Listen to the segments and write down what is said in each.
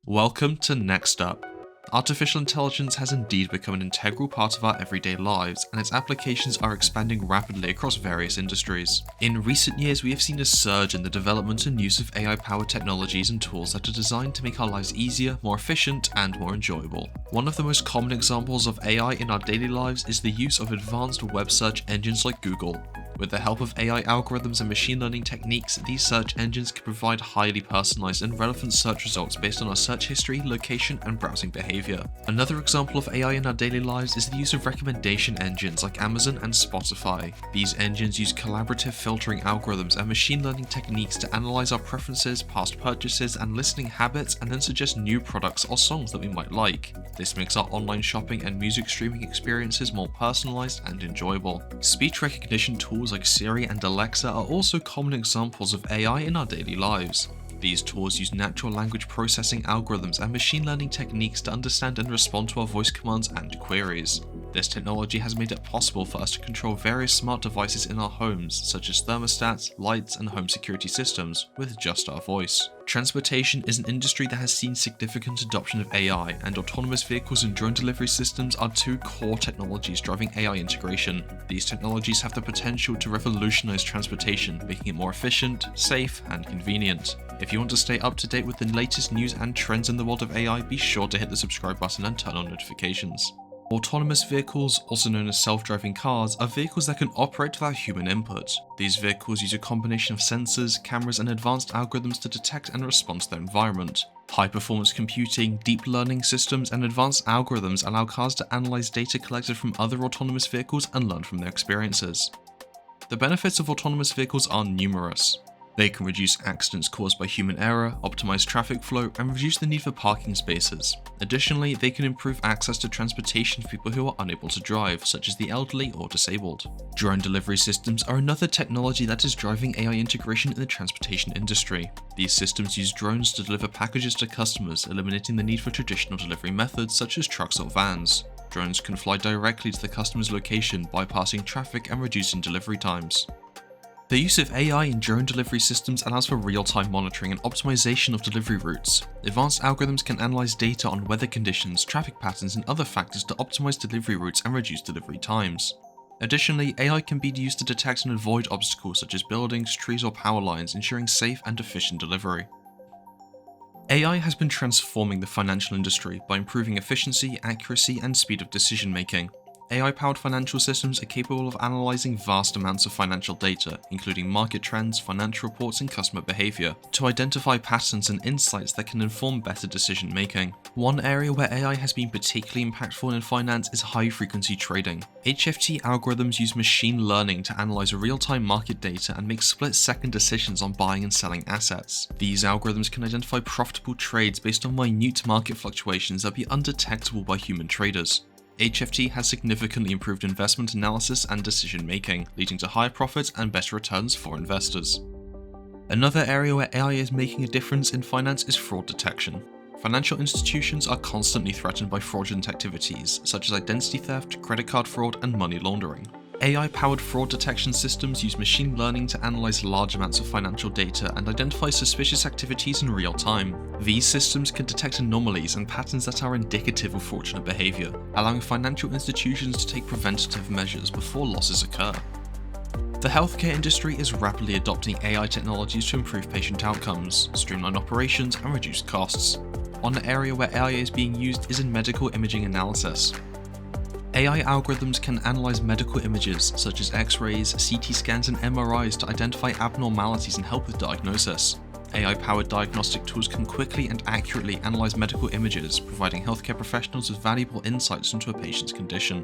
Welcome to Next Up. Artificial intelligence has indeed become an integral part of our everyday lives, and its applications are expanding rapidly across various industries. In recent years, we have seen a surge in the development and use of AI-powered technologies and tools that are designed to make our lives easier, more efficient, and more enjoyable. One of the most common examples of AI in our daily lives is the use of advanced web search engines like Google. With the help of AI algorithms and machine learning techniques, these search engines can provide highly personalized and relevant search results based on our search history, location, and browsing behavior. Another example of AI in our daily lives is the use of recommendation engines like Amazon and Spotify. These engines use collaborative filtering algorithms and machine learning techniques to analyze our preferences, past purchases, and listening habits, and then suggest new products or songs that we might like. This makes our online shopping and music streaming experiences more personalized and enjoyable. Speech recognition tools like Siri and Alexa are also common examples of AI in our daily lives. These tools use natural language processing algorithms and machine learning techniques to understand and respond to our voice commands and queries. This technology has made it possible for us to control various smart devices in our homes, such as thermostats, lights, and home security systems, with just our voice. Transportation is an industry that has seen significant adoption of AI, and autonomous vehicles and drone delivery systems are two core technologies driving AI integration. These technologies have the potential to revolutionize transportation, making it more efficient, safe, and convenient. If you want to stay up to date with the latest news and trends in the world of AI, be sure to hit the subscribe button and turn on notifications. Autonomous vehicles, also known as self-driving cars, are vehicles that can operate without human input. These vehicles use a combination of sensors, cameras, and advanced algorithms to detect and respond to their environment. High-performance computing, deep learning systems, and advanced algorithms allow cars to analyze data collected from other autonomous vehicles and learn from their experiences. The benefits of autonomous vehicles are numerous. They can reduce accidents caused by human error, optimize traffic flow, and reduce the need for parking spaces. Additionally, they can improve access to transportation for people who are unable to drive, such as the elderly or disabled. Drone delivery systems are another technology that is driving AI integration in the transportation industry. These systems use drones to deliver packages to customers, eliminating the need for traditional delivery methods such as trucks or vans. Drones can fly directly to the customer's location, bypassing traffic and reducing delivery times. The use of AI in drone delivery systems allows for real-time monitoring and optimization of delivery routes. Advanced algorithms can analyze data on weather conditions, traffic patterns, and other factors to optimize delivery routes and reduce delivery times. Additionally, AI can be used to detect and avoid obstacles such as buildings, trees, or power lines, ensuring safe and efficient delivery. AI has been transforming the financial industry by improving efficiency, accuracy, and speed of decision-making. AI-powered financial systems are capable of analyzing vast amounts of financial data, including market trends, financial reports, and customer behavior, to identify patterns and insights that can inform better decision-making. One area where AI has been particularly impactful in finance is high-frequency trading. HFT algorithms use machine learning to analyze real-time market data and make split-second decisions on buying and selling assets. These algorithms can identify profitable trades based on minute market fluctuations that be undetectable by human traders. HFT has significantly improved investment analysis and decision-making, leading to higher profits and better returns for investors. Another area where AI is making a difference in finance is fraud detection. Financial institutions are constantly threatened by fraudulent activities, such as identity theft, credit card fraud, and money laundering. AI-powered fraud detection systems use machine learning to analyze large amounts of financial data and identify suspicious activities in real time. These systems can detect anomalies and patterns that are indicative of fraudulent behavior, allowing financial institutions to take preventative measures before losses occur. The healthcare industry is rapidly adopting AI technologies to improve patient outcomes, streamline operations, and reduce costs. One area where AI is being used is in medical imaging analysis. AI algorithms can analyze medical images such as X-rays, CT scans, and MRIs to identify abnormalities and help with diagnosis. AI-powered diagnostic tools can quickly and accurately analyze medical images, providing healthcare professionals with valuable insights into a patient's condition.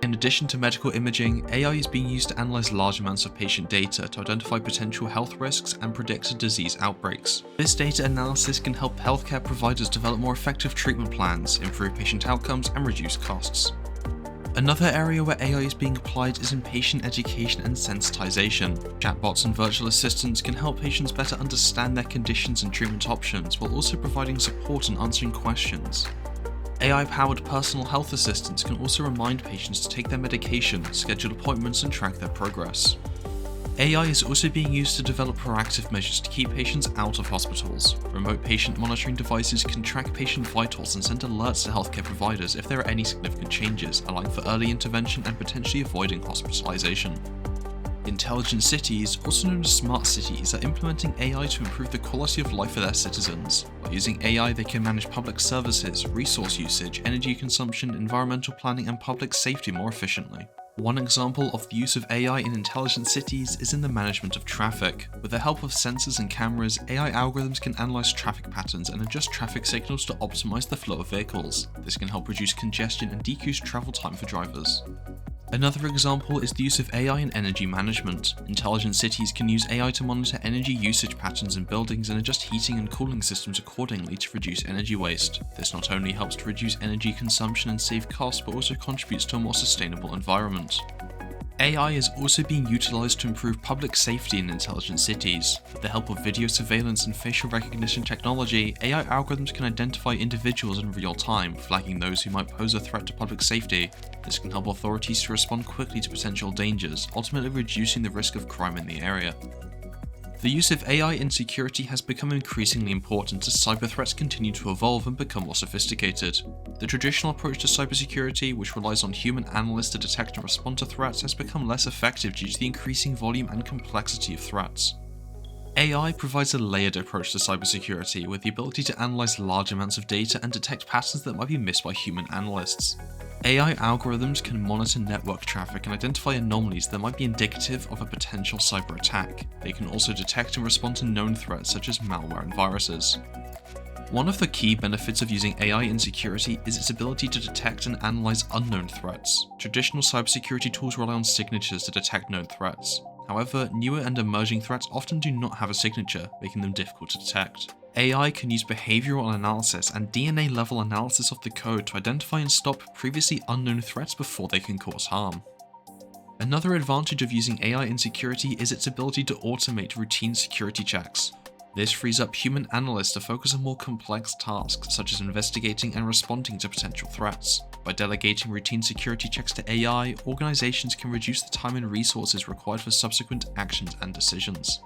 In addition to medical imaging, AI is being used to analyze large amounts of patient data to identify potential health risks and predict disease outbreaks. This data analysis can help healthcare providers develop more effective treatment plans, improve patient outcomes, and reduce costs. Another area where AI is being applied is in patient education and sensitization. Chatbots and virtual assistants can help patients better understand their conditions and treatment options, while also providing support and answering questions. AI-powered personal health assistants can also remind patients to take their medication, schedule appointments, and track their progress. AI is also being used to develop proactive measures to keep patients out of hospitals. Remote patient monitoring devices can track patient vitals and send alerts to healthcare providers if there are any significant changes, allowing for early intervention and potentially avoiding hospitalization. Intelligent cities, also known as smart cities, are implementing AI to improve the quality of life for their citizens. By using AI, they can manage public services, resource usage, energy consumption, environmental planning, and public safety more efficiently. One example of the use of AI in intelligent cities is in the management of traffic. With the help of sensors and cameras, AI algorithms can analyze traffic patterns and adjust traffic signals to optimize the flow of vehicles. This can help reduce congestion and decrease travel time for drivers. Another example is the use of AI in energy management. Intelligent cities can use AI to monitor energy usage patterns in buildings and adjust heating and cooling systems accordingly to reduce energy waste. This not only helps to reduce energy consumption and save costs, but also contributes to a more sustainable environment. AI is also being utilized to improve public safety in intelligent cities. With the help of video surveillance and facial recognition technology, AI algorithms can identify individuals in real time, flagging those who might pose a threat to public safety. This can help authorities to respond quickly to potential dangers, ultimately reducing the risk of crime in the area. The use of AI in security has become increasingly important as cyber threats continue to evolve and become more sophisticated. The traditional approach to cybersecurity, which relies on human analysts to detect and respond to threats, has become less effective due to the increasing volume and complexity of threats. AI provides a layered approach to cybersecurity with the ability to analyze large amounts of data and detect patterns that might be missed by human analysts. AI algorithms can monitor network traffic and identify anomalies that might be indicative of a potential cyber attack. They can also detect and respond to known threats such as malware and viruses. One of the key benefits of using AI in security is its ability to detect and analyze unknown threats. Traditional cybersecurity tools rely on signatures to detect known threats. However, newer and emerging threats often do not have a signature, making them difficult to detect. AI can use behavioral analysis and DNA-level analysis of the code to identify and stop previously unknown threats before they can cause harm. Another advantage of using AI in security is its ability to automate routine security checks. This frees up human analysts to focus on more complex tasks, such as investigating and responding to potential threats. By delegating routine security checks to AI, organizations can reduce the time and resources required for subsequent actions and decisions.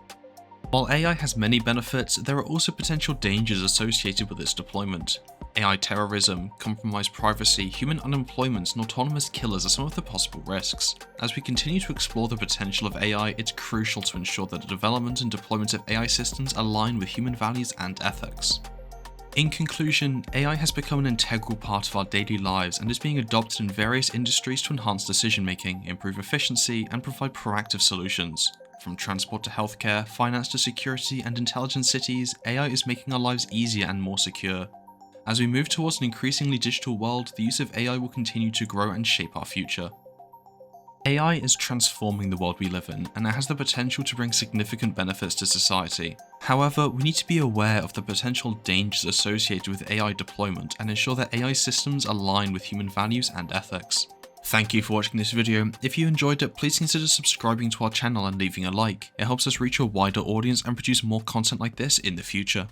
While AI has many benefits, there are also potential dangers associated with its deployment. AI terrorism, compromised privacy, human unemployment, and autonomous killers are some of the possible risks. As we continue to explore the potential of AI, it's crucial to ensure that the development and deployment of AI systems align with human values and ethics. In conclusion, AI has become an integral part of our daily lives and is being adopted in various industries to enhance decision-making, improve efficiency, and provide proactive solutions. From transport to healthcare, finance to security, and intelligent cities, AI is making our lives easier and more secure. As we move towards an increasingly digital world, the use of AI will continue to grow and shape our future. AI is transforming the world we live in, and it has the potential to bring significant benefits to society. However, we need to be aware of the potential dangers associated with AI deployment and ensure that AI systems align with human values and ethics. Thank you for watching this video. If you enjoyed it, please consider subscribing to our channel and leaving a like. It helps us reach a wider audience and produce more content like this in the future.